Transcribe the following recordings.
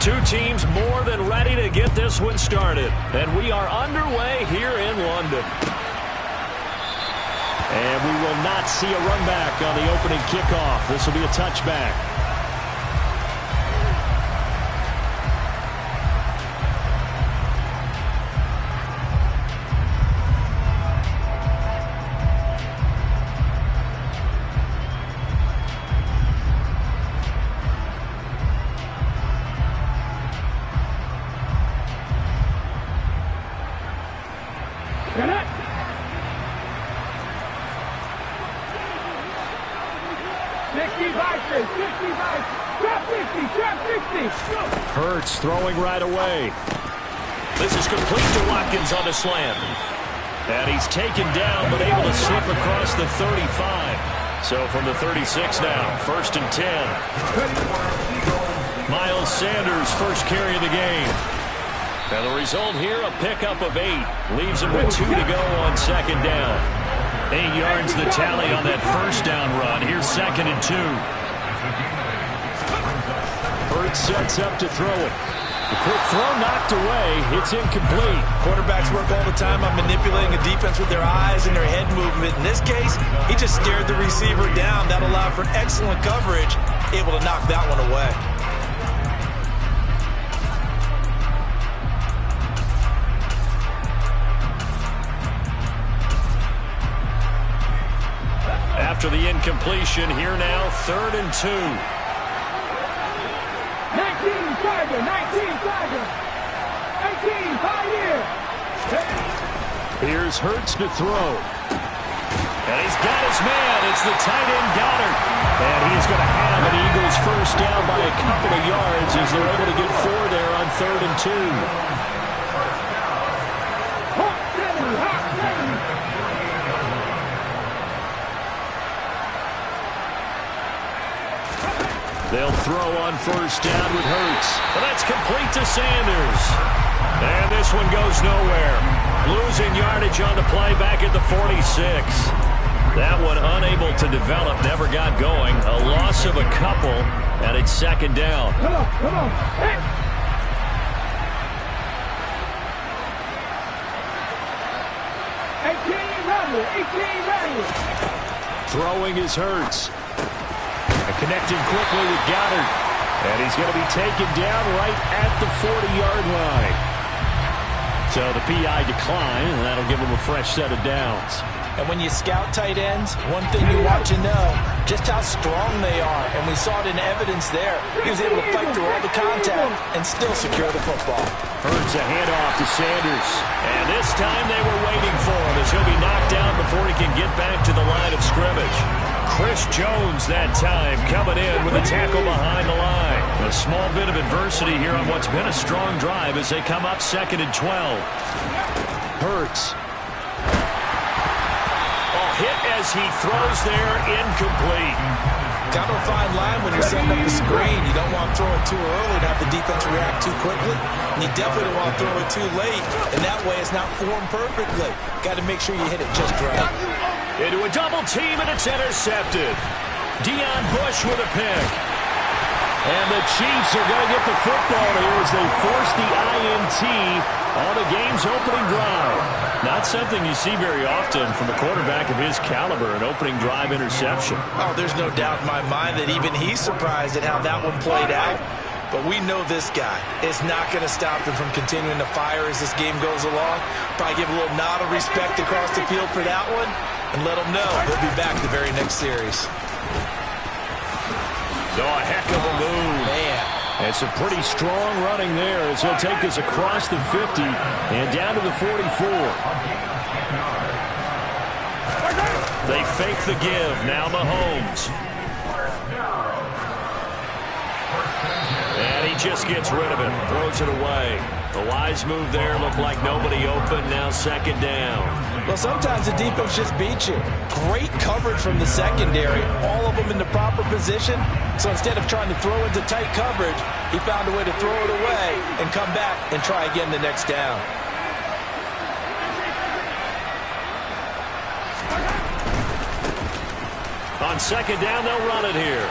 Two teams more than ready to get this one started. And we are underway here in London. And we will not see a run back on the opening kickoff. This will be a touchback. Hurts throwing right away. This is complete to Watkins on the slant. And he's taken down, but able to slip across the 35. So from the 36 now, 1st and 10. Miles Sanders, first carry of the game. And the result here, a pickup of 8. Leaves him with 2 to go on 2nd down. 8 yards the tally on that 1st down run. Here's 2nd and 2. Hurts sets up to throw it. The quick throw knocked away. It's incomplete. Quarterbacks work all the time on manipulating a defense with their eyes and their head movement. In this case, he just stared the receiver down. That allowed for excellent coverage, able to knock that one away. After the incompletion, here now, 3rd and 2. 19 Tiger, 19 Tiger, 18 Pioneer. Here's Hurts to throw. And he's got his man. It's the tight end Goddard. And he's going to have an Eagles first down by a couple of yards as they're able to get 4 there on 3rd and 2. They'll throw on 1st down with Hurts. But that's complete to Sanders. And this one goes nowhere. Losing yardage on the play back at the 46. That one unable to develop, never got going. A loss of a couple, and it's 2nd down. Come on, come on. Hey. 18 ready. Throwing is Hurts. Connecting quickly with Goddard. And he's going to be taken down right at the 40-yard line. So the PI decline, and that'll give him a fresh set of downs. And when you scout tight ends, one thing you want to know, just how strong they are. And we saw it in evidence there. He was able to fight through all the contact and still secure the football. Hurts a handoff to Sanders. And this time they were waiting for him as he'll be knocked down before he can get back to the line of scrimmage. Chris Jones that time coming in with a tackle behind the line. A small bit of adversity here on what's been a strong drive as they come up 2nd and 12. Hurts. Hit as he throws there, incomplete. Kind of a fine line when you're setting up the screen. You don't want to throw it too early to have the defense react too quickly. And you definitely don't want to throw it too late. And that way it's not formed perfectly. Got to make sure you hit it just right. Into a double team, and it's intercepted. Deion Bush with a pick. And the Chiefs are going to get the football here as they force the INT on the game's opening drive. Not something you see very often from a quarterback of his caliber, an opening drive interception. Oh, there's no doubt in my mind that even he's surprised at how that one played out. But we know this guy is not going to stop him from continuing to fire as this game goes along. Probably give a little nod of respect across the field for that one and let him know he'll be back the very next series. Oh, a heck of a move. Man. It's a pretty strong running there as he'll take us across the 50 and down to the 44. They fake the give. Now Mahomes. And he just gets rid of it. Throws it away. The wise move there. Looked like nobody open. Now 2nd down. Well, sometimes the defense just beats you. Great coverage from the secondary. All of them in the proper position. So instead of trying to throw into tight coverage, he found a way to throw it away and come back and try again the next down. On 2nd down, they'll run it here.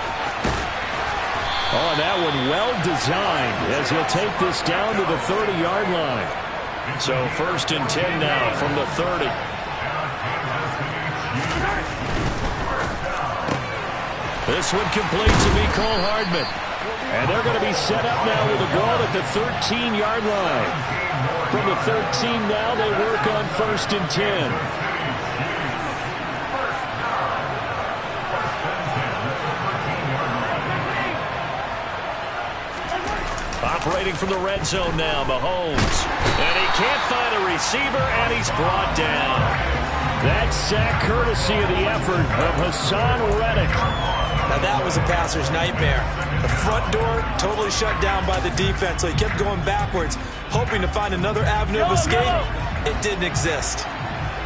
Oh, that one well designed as he'll take this down to the 30-yard line. So 1st and 10 now from the 30. This one complete to Mecole Hardman. And they're going to be set up now with a ball at the 13-yard line. From the 13 now, they work on 1st and 10. Operating from the red zone now, Mahomes. And he can't find a receiver, and he's brought down. That sack courtesy of the effort of Hassan Reddick. Now that was a passer's nightmare. The front door totally shut down by the defense, so he kept going backwards, hoping to find another avenue of escape. It didn't exist.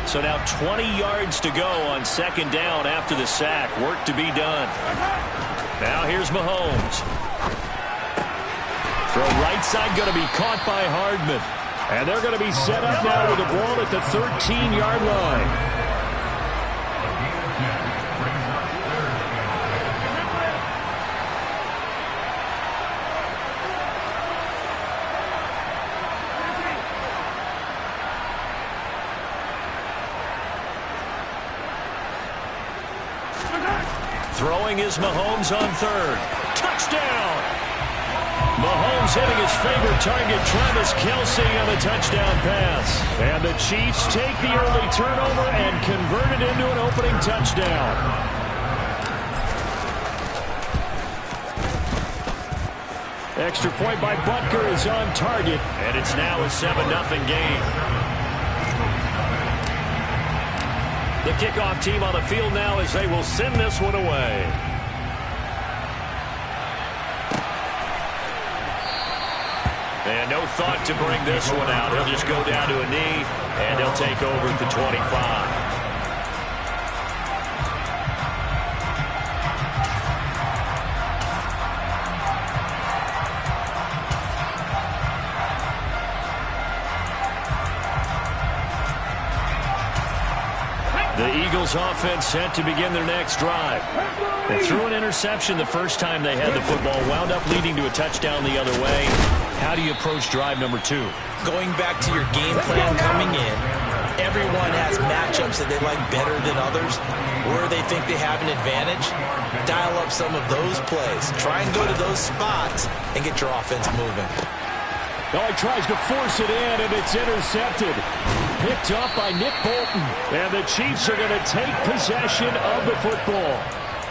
So now 20 yards to go on 2nd down after the sack. Work to be done. Now here's Mahomes. Throw right side going to be caught by Hardman. And they're going to be set up now with the ball at the 13-yard line. Throwing is Mahomes on 3rd. Touchdown! Mahomes hitting his favorite target, Travis Kelce, on the touchdown pass. And the Chiefs take the early turnover and convert it into an opening touchdown. Extra point by Butker is on target, and it's now a 7-0 game. The kickoff team on the field now as they will send this one away. And no thought to bring this one out. He'll just go down to a knee, and he'll take over at the 25. The Eagles offense set to begin their next drive. They threw an interception the first time they had the football, wound up leading to a touchdown the other way. How do you approach drive number 2? Going back to your game plan coming in, everyone has matchups that they like better than others, where they think they have an advantage. Dial up some of those plays. Try and go to those spots and get your offense moving. Oh, he tries to force it in, and it's intercepted. Picked up by Nick Bolton. And the Chiefs are going to take possession of the football.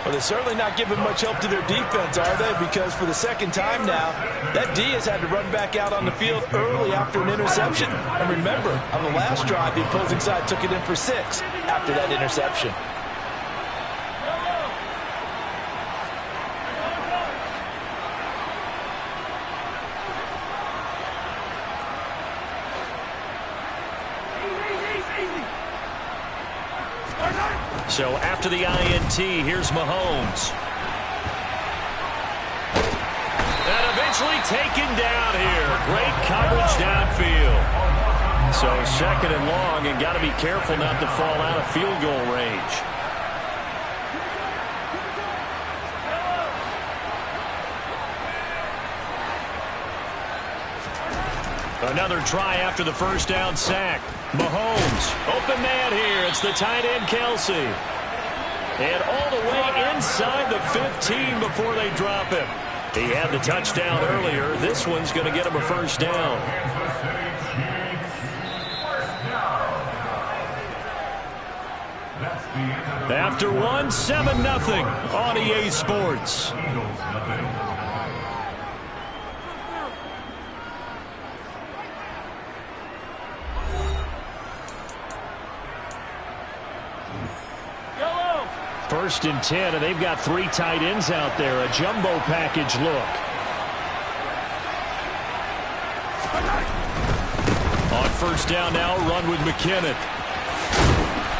Well, they're certainly not giving much help to their defense, are they? Because for the 2nd time now, that D has had to run back out on the field early after an interception. And remember, on the last drive, the opposing side took it in for 6 after that interception. So after the INT, here's Mahomes. And eventually taken down here. Great coverage downfield. So 2nd and long, and got to be careful not to fall out of field goal range. Another try after the 1st down sack. Mahomes, open man here. It's the tight end, Kelce. And all the way inside the 15 before they drop him. He had the touchdown earlier. This one's going to get him a 1st down. After one, 7-0 on EA Sports. First and 10, and they've got 3 tight ends out there. A jumbo package look. On 1st down now, run with McKinnon.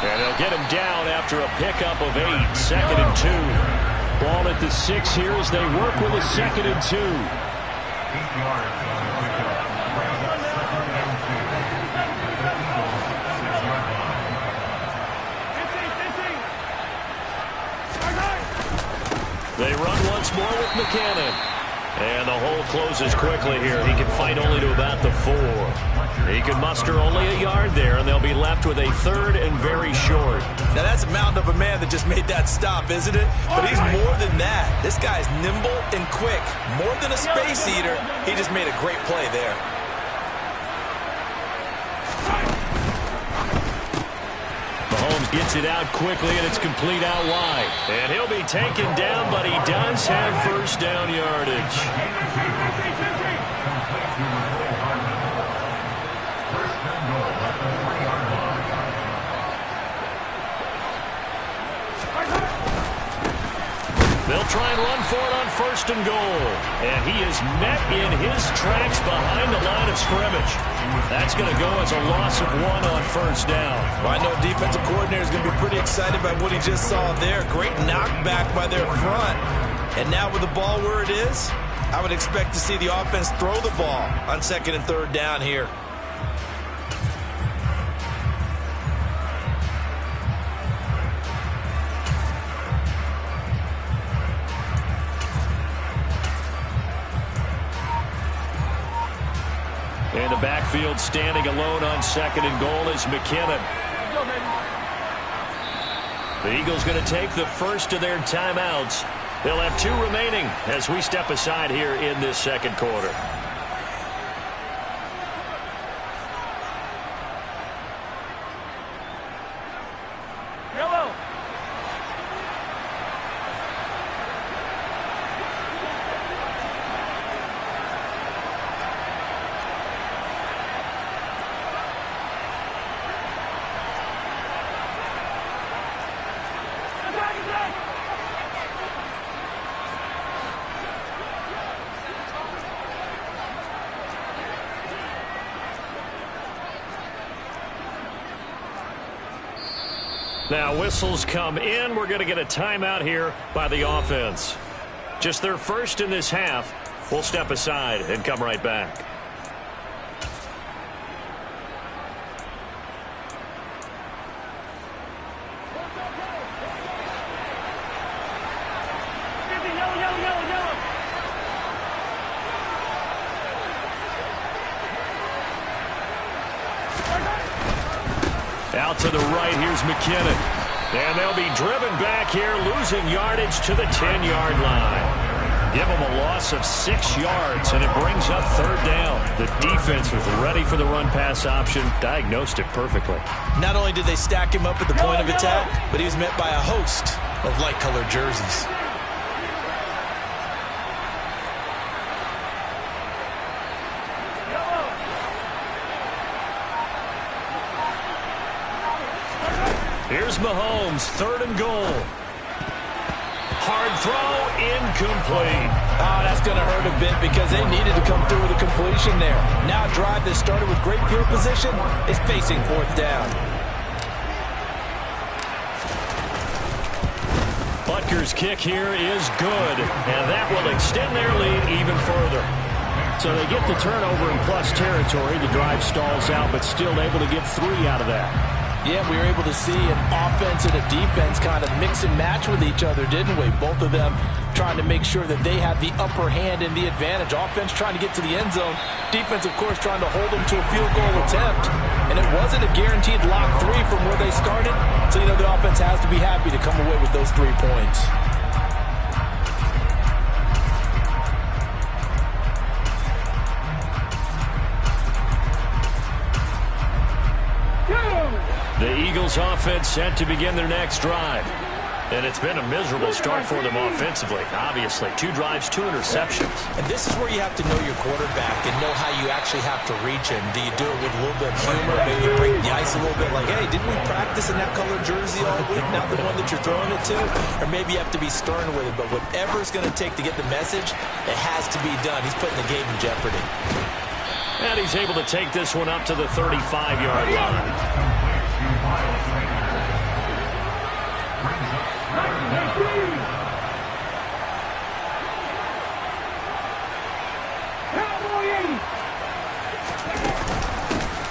And they'll get him down after a pickup of 8. 2nd and 2. Ball at the 6 here as they work with a 2nd and 2. They run once more with McKinnon. the hole closes quickly here. He can fight only to about the 4. He can muster only a yard there, and they'll be left with a 3rd and very short. Now, that's a mountain of a man that just made that stop, isn't it? But he's more than that. This guy's nimble and quick. More than a space eater, he just made a great play there. Mahomes gets it out quickly, and it's complete out wide. And he'll be taken down, but he does have first down yardage. They'll try and run for it on 1st and goal. And he is met in his tracks behind the line of scrimmage. That's going to go as a loss of 1 on 1st down. Well, I know defensive coordinator is going to be pretty excited by what he just saw there. Great knockback by their front. And now with the ball where it is, I would expect to see the offense throw the ball on 2nd and 3rd down here. In the backfield, standing alone on 2nd and goal is McKinnon. The Eagles going to take the first of their timeouts. They'll have 2 remaining as we step aside here in this 2nd quarter. Now whistles come in. We're going to get a timeout here by the offense. Just their first in this half. We'll step aside and come right back. Out to the right, here's McKinnon. And they'll be driven back here, losing yardage to the 10-yard line. Give them a loss of 6 yards, and it brings up 3rd down. The defense was ready for the run-pass option, diagnosed it perfectly. Not only did they stack him up at the point of attack, but he was met by a host of light-colored jerseys. Here's Mahomes, 3rd and goal. Hard throw, incomplete. Oh, that's going to hurt a bit because they needed to come through with a completion there. Now a drive that started with great field position is facing 4th down. Butker's kick here is good, and that will extend their lead even further. So they get the turnover in plus territory. The drive stalls out, but still able to get 3 out of that. Yeah, we were able to see an offense and a defense kind of mix and match with each other, didn't we? Both of them trying to make sure that they have the upper hand and the advantage. Offense trying to get to the end zone. Defense, of course, trying to hold them to a field goal attempt. And it wasn't a guaranteed lock 3 from where they started. So, you know, the offense has to be happy to come away with those 3 points. The Eagles offense set to begin their next drive. And it's been a miserable start for them offensively. Obviously, 2 drives, 2 interceptions. And this is where you have to know your quarterback and know how you actually have to reach him. Do you do it with a little bit of humor, maybe break the ice a little bit like, hey, didn't we practice in that colored jersey all week, not the one that you're throwing it to? Or maybe you have to be stern with it, but whatever it's going to take to get the message, it has to be done. He's putting the game in jeopardy. And he's able to take this one up to the 35-yard line.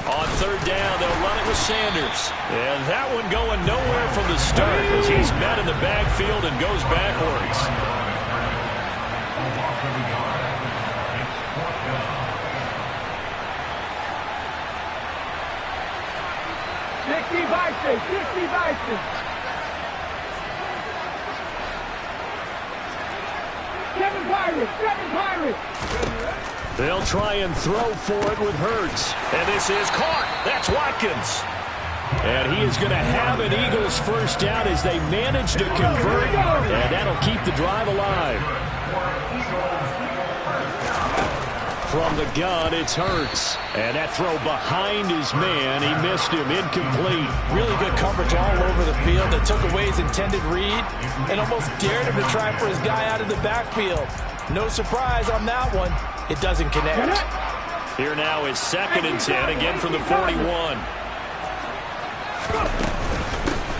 On 3rd down, they'll run it with Sanders. And that one going nowhere from the start as he's met in the backfield and goes backwards. 60 Seven Pirates. They'll try and throw for it with Hurts. And this is caught. That's Watkins. And he is going to have an Eagles first down as they manage to convert. And that'll keep the drive alive. From the gun, it's Hurts. And that throw behind his man. He missed him. Incomplete. Really good coverage all over the field. That took away his intended read and almost dared him to try for his guy out of the backfield. No surprise on that one. It doesn't connect. Here now is 2nd and 10, again from the 41.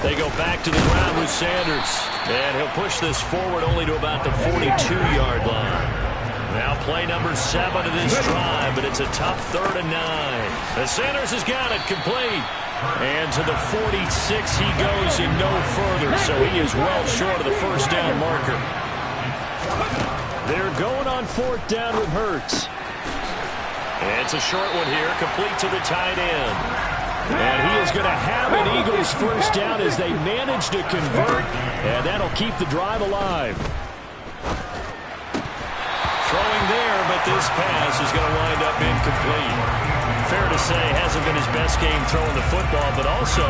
They go back to the ground with Sanders. And he'll push this forward only to about the 42-yard line. Now play number 7 of this drive, but it's a tough 3rd and 9. The Sanders has got it complete. And to the 46 he goes and no further, so he is well short of the first down marker. They're going on 4th down with Hurts. It's a short one here, complete to the tight end. And he is going to have an Eagles first down as they manage to convert, and that'll keep the drive alive. Throwing there, but this pass is going to wind up incomplete. Fair to say, hasn't been his best game throwing the football, but also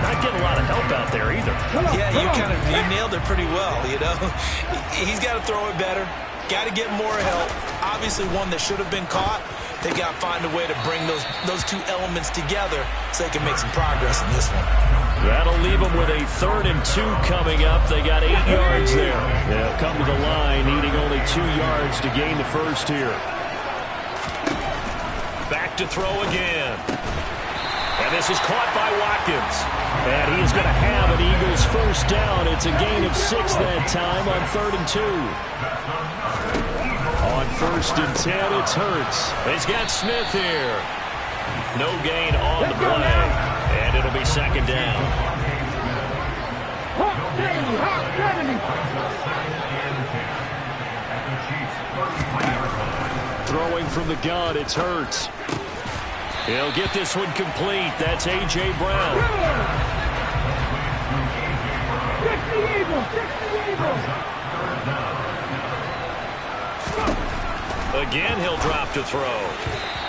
not getting a lot of help out there either. Yeah, you nailed it pretty well, you know. He's got to throw it better. Got to get more help. Obviously one that should have been caught. They got to find a way to bring those two elements together so they can make some progress in this one. That'll leave them with a 3rd and 2 coming up. They got 8 yards there. They'll come to the line needing only 2 yards to gain the first here. Back to throw again. And this is caught by Watkins. And he is going to have an Eagles first down. It's a gain of 6 that time on 3rd and 2. On 1st and 10, it's Hurts. He's got Smith here. No gain on the play. And it'll be 2nd down. Throwing from the gun, it's Hurts. He'll get this one complete. That's A.J. Brown. 60 Eagles. Again, he'll drop to throw.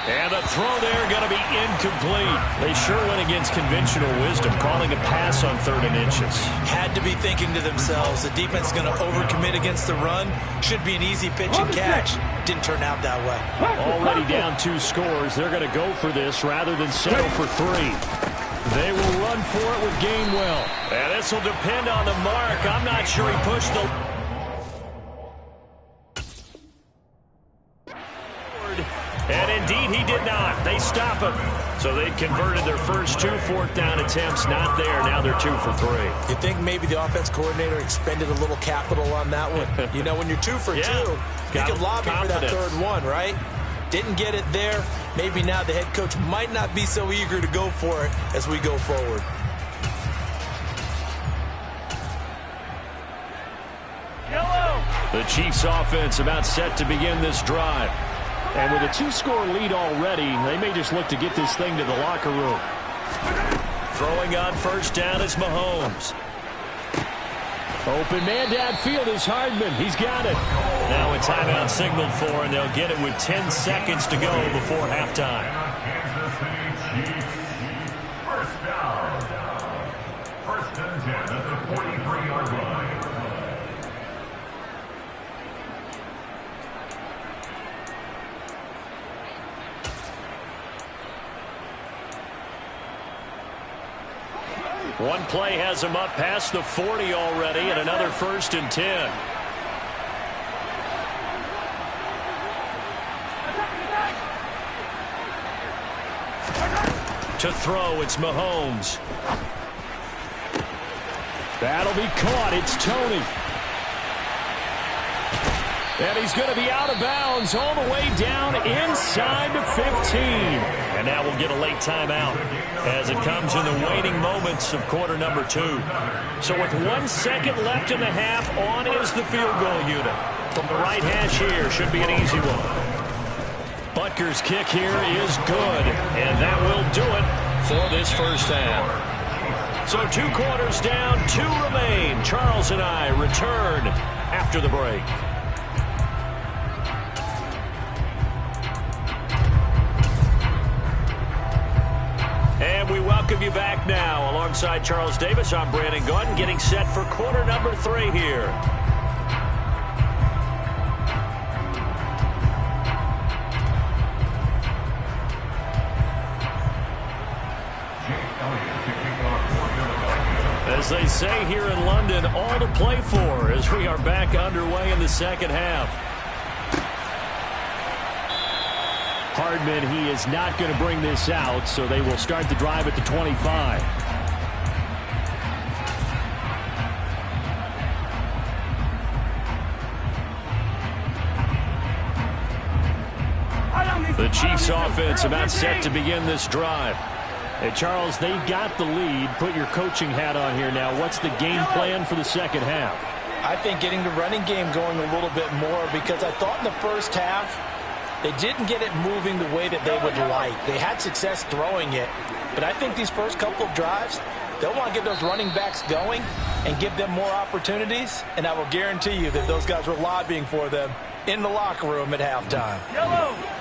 And the throw there going to be incomplete. They sure went against conventional wisdom, calling a pass on 3rd and inches. Had to be thinking to themselves, the defense is going to overcommit against the run. Should be an easy pitch and catch. Didn't turn out that way. Already down 2 scores. They're going to go for this rather than settle for 3. They will run for it with Gainwell. And this will depend on the mark. I'm not sure he pushed the... And indeed, he did not. They stop him. So they converted their first 2 4th down attempts. Not there. Now they're 2 for 3. You think maybe the offense coordinator expended a little capital on that one? You know, when you're 2 for 2, you can lobby for that 3rd one, right? Didn't get it there. Maybe now the head coach might not be so eager to go for it as we go forward. The Chiefs offense about set to begin this drive. And with a 2-score lead already, they may just look to get this thing to the locker room. Throwing on 1st down is Mahomes. Open man downfield is Hardman. He's got it. Now a timeout signaled for, and they'll get it with 10 seconds to go before halftime. First down. 1st and 10 at the 43-yard line. One play has him up past the 40 already, and another 1st and 10. To throw, it's Mahomes. That'll be caught. It's Tony. And he's going to be out of bounds all the way down inside the 15. And now we'll get a late timeout as it comes in the waning moments of quarter number 2. So with 1 second left in the half, on is the field goal unit. From the right hash here, should be an easy one. Butker's kick here is good. And that will do it for this first half. So 2 quarters down, 2 remain. Charles and I return after the break. And we welcome you back now. Alongside Charles Davis, I'm Brandon Gaudin, getting set for quarter number 3 here. As they say here in London, all to play for as we are back underway in the second half. Hardman, he is not going to bring this out, so they will start the drive at the 25. The Chiefs offense about set to begin this drive. Hey, Charles, they've got the lead. Put your coaching hat on here now. What's the game plan for the second half? I think getting the running game going a little bit more, because I thought in the first half they didn't get it moving the way that they would like. They had success throwing it, but I think these first couple of drives, they'll want to get those running backs going and give them more opportunities, and I will guarantee you that those guys were lobbying for them in the locker room at halftime.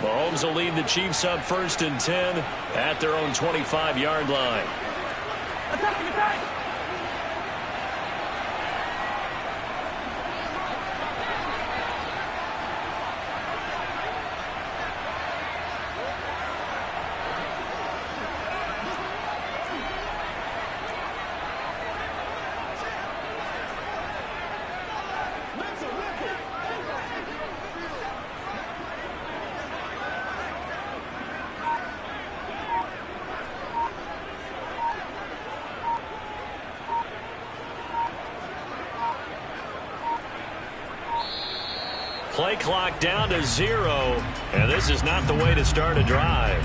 Mahomes will lead the Chiefs up 1st and 10 at their own 25-yard line. Play clock down to 0, and this is not the way to start a drive.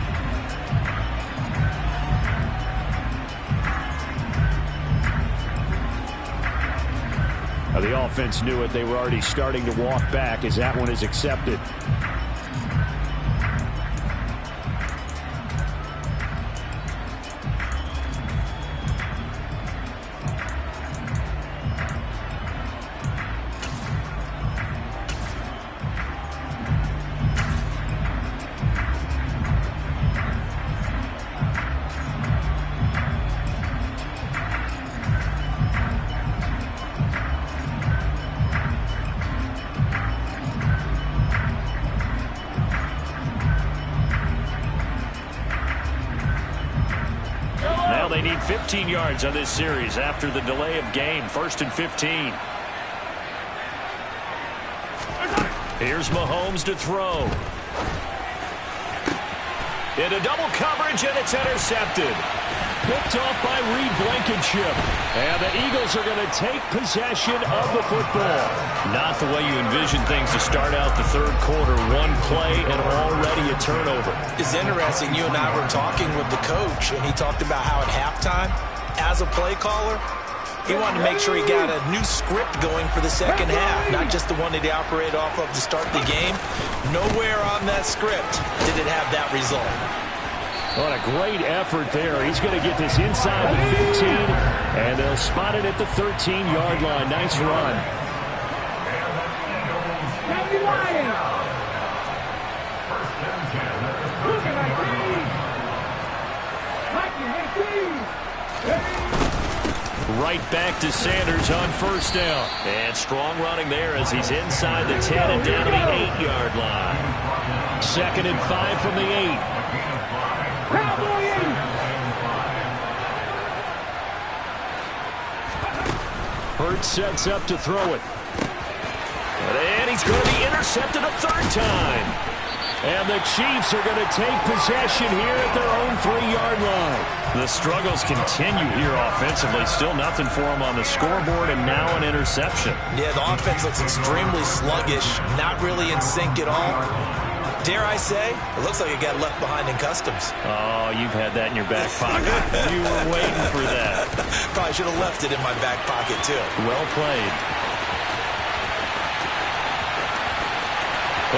Now the offense knew it. They were already starting to walk back as that one is accepted. They need 15 yards on this series after the delay of game. 1st and 15. Here's Mahomes to throw. Into double coverage, and it's intercepted. Picked off by Reed Blankenship. And the Eagles are going to take possession of the football. Not the way you envision things to start out the third quarter. One play and already a turnover. It's interesting. You and I were talking with the coach, and he talked about how at halftime, as a play caller, he wanted to make sure he got a new script going for the second half, not just the one that he operated off of to start the game. Nowhere on that script did it have that result. What a great effort there. He's going to get this inside the 15, and they'll spot it at the 13-yard line. Nice run. Right back to Sanders on 1st down. And strong running there as he's inside the 10 and down to the 8-yard line. 2nd and 5 from the 8. Hurts sets up to throw it. And he's going to be intercepted a 3rd time. And the Chiefs are going to take possession here at their own 3-yard line. The struggles continue here offensively. Still nothing for them on the scoreboard, and now an interception. Yeah, the offense looks extremely sluggish, not really in sync at all. Dare I say, it looks like it got left behind in customs. Oh, you've had that in your back pocket. You were waiting for that. Probably should have left it in my back pocket, too. Well played.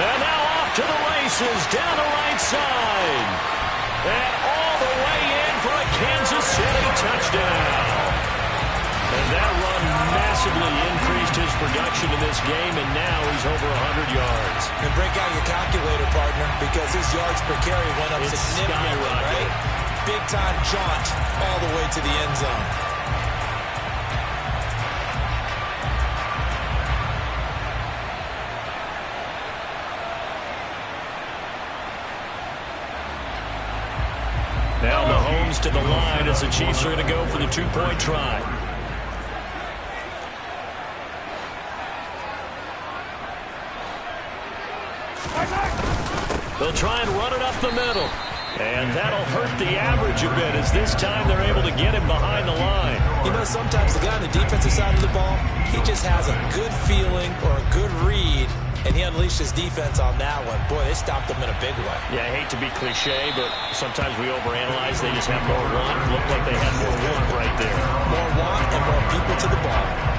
And now off to the races, down the right side. And all the way in for a Kansas City touchdown. massively increased his production in this game, and now he's over 100 yards. And break out your calculator, partner, because his yards per carry went up significantly, right? Big-time jaunt all the way to the end zone. Now Mahomes to the line as the Chiefs are going to go for the two-point try. They'll try and run it up the middle. And that'll hurt the average a bit as this time they're able to get him behind the line. You know, sometimes the guy on the defensive side of the ball, he just has a good feeling or a good read, and he unleashed his defense on that one. Boy, they stopped him in a big way. Yeah, I hate to be cliche, but sometimes we overanalyze. They just have more want. Looked like they had more want right there. More want and more people to the ball.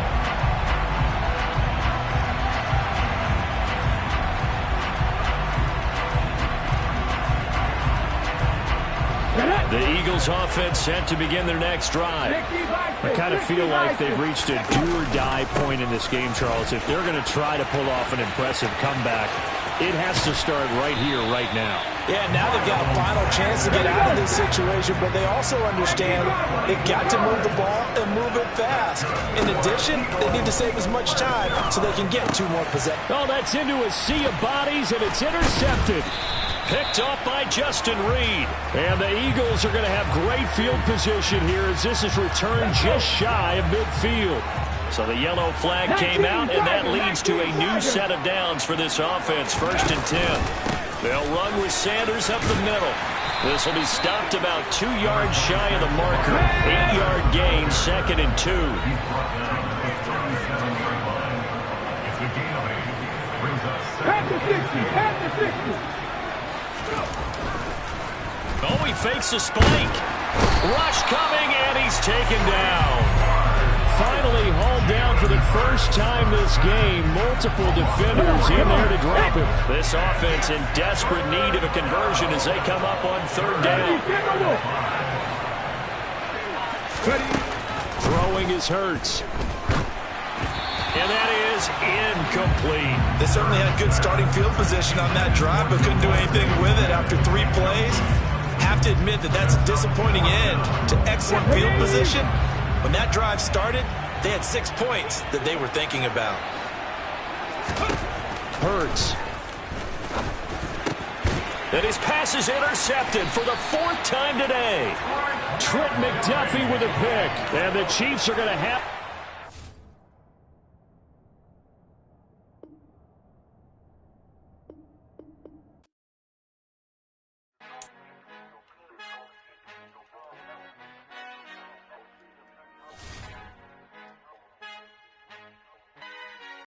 The Eagles offense set to begin their next drive. I kind of feel like they've reached a do-or-die point in this game, Charles. If they're going to try to pull off an impressive comeback, it has to start right here, right now. Yeah, now they've got a final chance to get out of this situation, but they also understand they've got to move the ball and move it fast. In addition, they need to save as much time so they can get 2 more possessions. Oh, that's into a sea of bodies, and it's intercepted. Picked off by Justin Reed. And the Eagles are going to have great field position here as this is returned just shy of midfield. So the yellow flag came out, and that leads to a new set of downs for this offense. 1st and 10. They'll run with Sanders up the middle. This will be stopped about 2 yards shy of the marker. 8-yard gain, 2nd and 2. At the 60, at the 60. Oh, he fakes a spike. Rush coming, and he's taken down. Finally hauled down for the first time this game. Multiple defenders in there to drop him. This offense in desperate need of a conversion as they come up on 3rd down. Throwing is Hurts. And that is incomplete. They certainly had good starting field position on that drive, but couldn't do anything with it after 3 plays. Have to admit that that's a disappointing end to excellent field position. When that drive started, they had 6 points that they were thinking about. Hurts. And his pass is intercepted for the 4th time today. Trent McDuffie with a pick. And the Chiefs are going to have...